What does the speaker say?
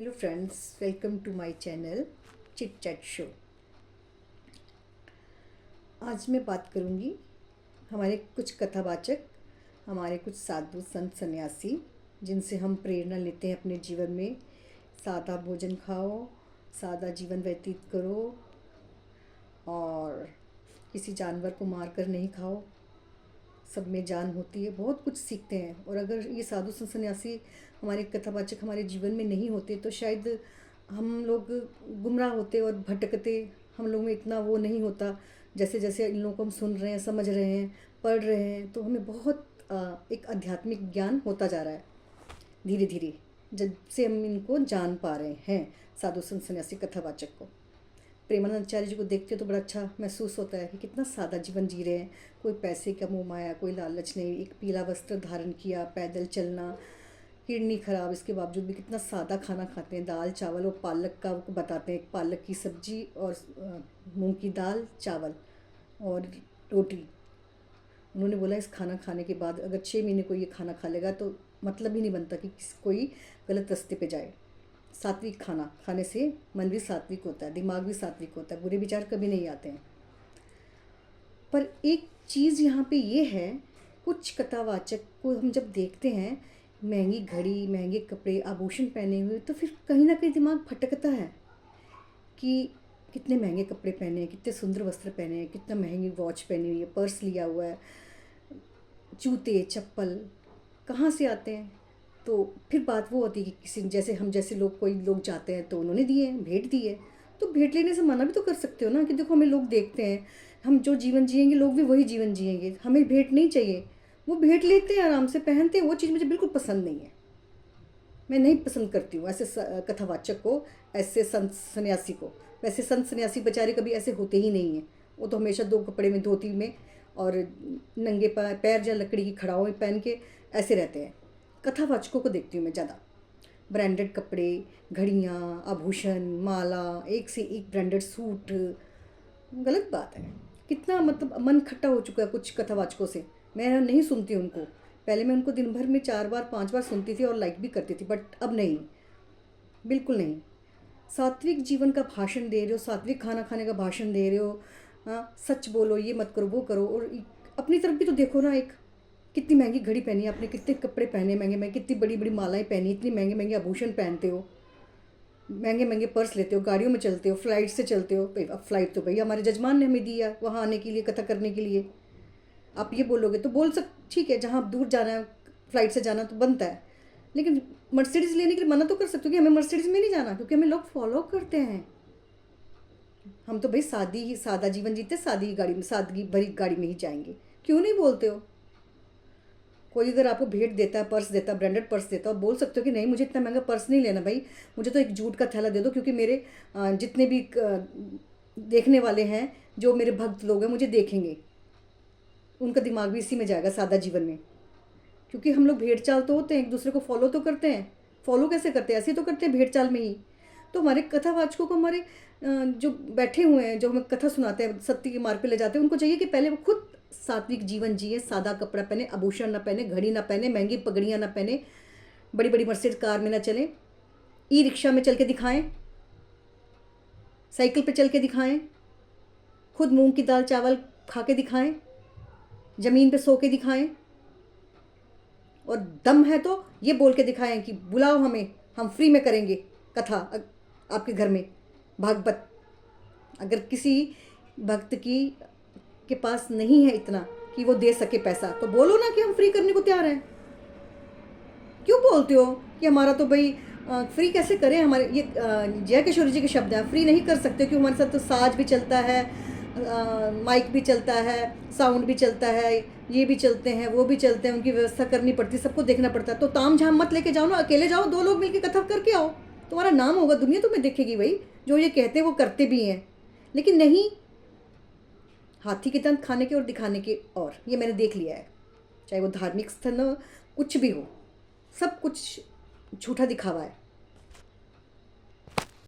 Hello friends, welcome to my channel chitchat show. आज मैं बात करूंगी हमारे कुछ कथावाचक, हमारे कुछ साधु संत सन्यासी जिनसे हम प्रेरणा लेते हैं अपने जीवन में। सादा भोजन खाओ, सादा जीवन व्यतीत करो और किसी जानवर को मार कर नहीं खाओ, सब में जान होती है। बहुत कुछ सीखते हैं। और अगर ये साधु संत सन्यासी हमारे कथावाचक हमारे जीवन में नहीं होते तो शायद हम लोग गुमराह होते और भटकते। हम लोग में इतना वो नहीं होता। जैसे जैसे इन लोगों को हम सुन रहे हैं, समझ रहे हैं, पढ़ रहे हैं, तो हमें बहुत एक आध्यात्मिक ज्ञान होता जा रहा है धीरे धीरे, जब से हम इनको जान पा रहे हैं, साधु संत सन्यासी कथावाचक को। प्रेमानंद आचार्य जी को देखते हो तो बड़ा अच्छा महसूस होता है कि कितना सादा जीवन जी रहे हैं। कोई पैसे का मोह माया, कोई लालच नहीं, एक पीला वस्त्र धारण किया, पैदल चलना, किडनी खराब, इसके बावजूद भी कितना सादा खाना खाते हैं। दाल चावल और पालक का वो बताते हैं, पालक की सब्जी और मूंग की दाल चावल और रोटी। उन्होंने बोला इस खाना खाने के बाद अगर 6 महीने कोई ये खाना खा लेगा तो मतलब ही नहीं बनता कि कोई गलत रास्ते पे जाए। सात्विक खाना खाने से मन भी सात्विक होता है, दिमाग भी सात्विक होता है, बुरे विचार कभी नहीं आते हैं। पर एक चीज़ यहाँ पे ये है, कुछ कथावाचक को हम जब देखते हैं महंगी घड़ी, महंगे कपड़े, आभूषण पहने हुए, तो फिर कहीं ना कहीं दिमाग भटकता है कि कितने महंगे कपड़े पहने हैं, कितने सुंदर वस्त्र पहने हैं, कितना महंगी वॉच पहनी हुई है, पर्स लिया हुआ है, जूते चप्पल कहाँ से आते हैं। तो फिर बात वो होती है कि किसी जैसे लोग, कोई लोग जाते हैं तो उन्होंने दिए, भेंट दी है, तो भेंट लेने से मना भी तो कर सकते हो ना कि देखो हमें लोग देखते हैं, हम जो जीवन जिएंगे लोग भी वही जीवन जिएंगे, हमें भेंट नहीं चाहिए। वो भेंट लेते हैं, आराम से पहनते हैं, वो चीज़ मुझे बिल्कुल पसंद नहीं है। मैं नहीं पसंद करती हूँ ऐसे कथावाचक को, ऐसे संत सन्यासी को। वैसे संत सन्यासी बेचारे कभी ऐसे होते ही नहीं हैं। वो तो हमेशा 2 कपड़े में, धोती में और नंगे पैर या लकड़ी की खड़ाओं में पहन के ऐसे रहते हैं। कथावाचकों को देखती हूँ मैं ज़्यादा। ब्रांडेड कपड़े, घड़ियाँ, आभूषण, माला, एक से एक ब्रांडेड सूट। गलत बात है। कितना मतलब मन खट्टा हो चुका है कुछ कथावाचकों से। मैं नहीं सुनती उनको। पहले मैं उनको दिन भर में 4 बार 5 बार सुनती थी और लाइक भी करती थी, बट अब नहीं, बिल्कुल नहीं। सात्विक जीवन का भाषण दे रहे हो, सात्विक खाना खाने का भाषण दे रहे हो, हाँ सच बोलो, ये मत करो, वो करो, और अपनी तरफ भी तो देखो ना। एक कितनी महंगी घड़ी पहनी है आपने, कितने कपड़े पहने महंगे महंगे, कितनी बड़ी बड़ी मालाएं पहनी, इतनी महंगे महंगे आभूषण पहनते हो, महंगे महंगे पर्स लेते हो, गाड़ियों में चलते हो, फ्लाइट से चलते हो। अब फ्लाइट तो भैया हमारे जजमान ने हमें दिया वहाँ आने के लिए, कथा करने के लिए। आप ये बोलोगे तो बोल ठीक है, जहाँ आप दूर जाना है फ्लाइट से जाना तो बनता है, लेकिन मर्सिडीज़ लेने के लिए मना तो कर सकते हो कि हमें मर्सिडीज़ में नहीं जाना, क्योंकि हमें लोग फॉलो करते हैं। हम तो भाई सादा जीवन जीते, सादी गाड़ी में, सादगी भरी गाड़ी में ही जाएंगे। क्यों नहीं बोलते हो? कोई अगर आपको भेंट देता है, पर्स देता है, ब्रांडेड पर्स देता है, बोल सकते हो कि नहीं मुझे इतना महंगा पर्स नहीं लेना भाई, मुझे तो एक जूट का थैला दे दो, क्योंकि मेरे जितने भी देखने वाले हैं, जो मेरे भक्त लोग हैं मुझे देखेंगे, उनका दिमाग भी इसी में जाएगा, सादा जीवन में। क्योंकि हम लोग भेड़ चाल तो होते हैं, एक दूसरे को फॉलो तो करते हैं। फॉलो कैसे करते हैं? ऐसे तो करते हैं भेड़ चाल में ही। तो हमारे कथावाचकों को, हमारे जो बैठे हुए हैं, जो हमें कथा सुनाते हैं, सत्य के मार्ग पे ले जाते हैं, उनको चाहिए कि पहले वो खुद सात्विक जीवन जिए, सादा कपड़ा पहने, आभूषण ना पहने, घड़ी ना पहने, महंगी पगड़ियाँ ना पहने, बड़ी बड़ी मर्सिडीज कार में ना चलें, ई रिक्शा में चल के दिखाएं, साइकिल पे चल के दिखाएं, खुद मूंग की दाल चावल खा के दिखाएं, ज़मीन पे सो के दिखाएं, और दम है तो ये बोल के दिखाएं कि बुलाओ हमें, हम फ्री में करेंगे कथा आपके घर में, भागवत। अगर किसी भक्त के पास नहीं है इतना कि वो दे सके पैसा, तो बोलो ना कि हम फ्री करने को तैयार हैं। क्यों बोलते हो कि हमारा तो भाई फ्री कैसे करें? हमारे ये जय किशोर जी के शब्द हैं, फ्री नहीं कर सकते, क्योंकि हमारे साथ तो साज भी चलता है, माइक भी चलता है, साउंड भी चलता है, ये भी चलते हैं, वो भी चलते हैं, उनकी व्यवस्था करनी पड़ती है, सबको देखना पड़ता है। तो ताम झाम मत लेके जाओ ना, अकेले जाओ, 2 लोग मिलकर कथा करके आओ, तुम्हारा नाम होगा, दुनिया तुम्हें देखेगी। भाई जो ये कहते हैं वो करते भी हैं, लेकिन नहीं, हाथी के दंत खाने के और दिखाने के। और ये मैंने देख लिया है, चाहे वो धार्मिक स्थल हो, कुछ भी हो, सब कुछ झूठा दिखावा है।